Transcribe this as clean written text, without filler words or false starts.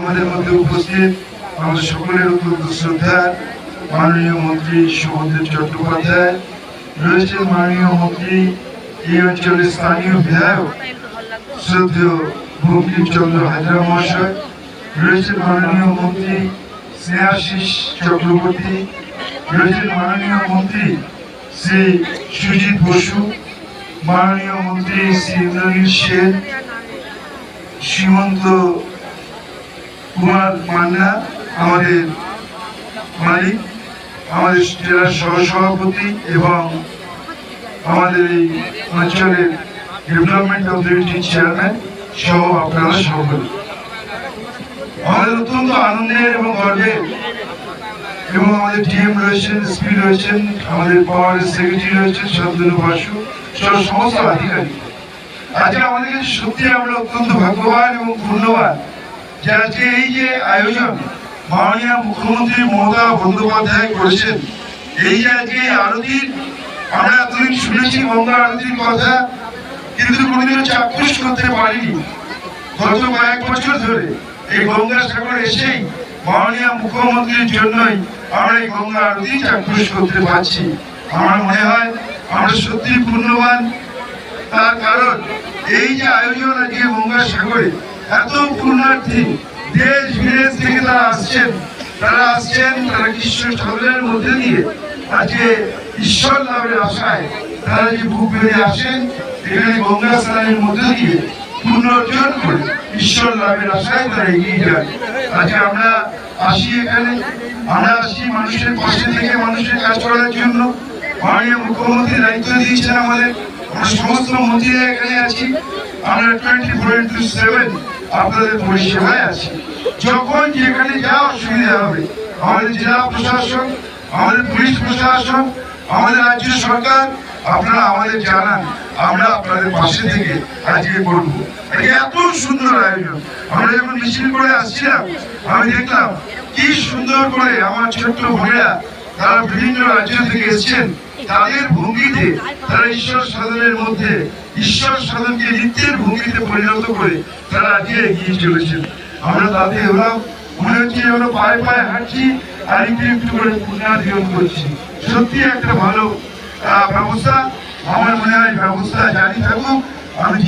আমাদের মধ্যে উপস্থিত আমাদের সকলের অত্যন্ত শ্রদ্ধার মাননীয় মন্ত্রী সৌমেন্দ্র চট্টোপাধ্যায় রয়েছেন, মাননীয় মন্ত্রী এই অঞ্চলের স্থানীয় বিধায়ক শ্রদ্ধেয় বঙ্কিমচন্দ্র হাজরা মহাশয় রয়েছেন, মাননীয় মন্ত্রী স্নেহাশিস চক্রবর্তী রয়েছেন, মাননীয় মন্ত্রী শ্রী সুজিত বসু, মাননীয় মন্ত্রী শ্রী ইন্দ্রনীল সেন, সীমন্ত কুমার মান্না আমাদের মালিক, আমাদের জেলার সহসভাপতি এবং আমাদের এই অঞ্চলের ডেভেলপমেন্ট অথরিটির চেয়ারম্যান সহ আপনারা সকলে। আমাদের অত্যন্ত আনন্দের এবং গর্বের এবং আমাদের ডিএম রয়েছেন, এসপি রয়েছেন, আমাদের পাওয়ারের সেক্রেটারি রয়েছেন শান্তনু বাসু সহ সমস্ত আধিকারিক। আজকে আমাদের কাছে সত্যি আমরা অত্যন্ত ভাগ্যবান এবং ধন্যবাদ যে আজকে এই যে আয়োজন মাননীয় মুখ্যমন্ত্রী মমতা বন্দ্যোপাধ্যায় করেছেন। এই যে আজকে আরতির আমরা এতদিন শুনেছি গঙ্গা আরতির কথা, কিন্তু কোনোদিনও চাক্ষুষ করতে পারিনি। গত কয়েক বছর ধরে এই গঙ্গা সাগর এসেই মাননীয় মুখ্যমন্ত্রীর জন্যই আমরা এই গঙ্গা আরতি চাক্ষুষ করতে পারছি। আমার মনে হয় আমরা সত্যি পুণ্যবান, তার কারণ এই যে আয়োজন আজকে গঙ্গা সাগরে এত পুণ্যার্থী দেশ বিদেশ থেকে তারা আসছেন, তারা কৃষ্ণ সাগরের মধ্যে দিয়ে আজকে ঈশ্বর লাভের আশায় তারা যে বুক বেঁধে আসেন এখানে গঙ্গা স্নানের মধ্যে দিয়ে পুণ্য অর্জন করে ঈশ্বর লাভের আশায় তারা এগিয়ে যান। আজকে আমরা আসি এখানে, আমরা আসি মানুষের পাশে থেকে মানুষের কাজ করার জন্য। মাননীয় মুখ্যমন্ত্রী দায়িত্ব দিয়েছেন আমাদের, আমরা সমস্ত মন্ত্রীরা এখানে আছি, আমরা 24/7 আপনাদের পরিষেবায় আছি। যখন যেখানে যা অসুবিধা হবে আমাদের জেলা প্রশাসন, আমাদের পুলিশ প্রশাসন, আমাদের রাজ্য সরকার আপনারা আমাদের জানান, আমরা আপনাদের পাশে থেকে আজকে করবো। এত সুন্দর আয়োজন। আমরা যখন মিছিল করে আসছিলাম আমি দেখলাম কি সুন্দর করে আমার ছোট্ট বোনেরা তারা বিভিন্ন রাজ্য থেকে এসেছেন, তাদের ভঙ্গিতে তারা ঈশ্বর সাধনের মধ্যে ঈশ্বর সাধনকে নিত্যের ভঙ্গিতে পরিণত করে তারা আজকে এগিয়ে চলেছেন। আমরা তাতে হলাম মনে হচ্ছে আমরা পায়ে পায়ে হাঁটছি আর একটু একটু করে পুনর্জীবন করছি। সত্যি একটা ভালো ব্যবস্থা। আমার মনে হয় ব্যবস্থা জারি থাকুক। আমি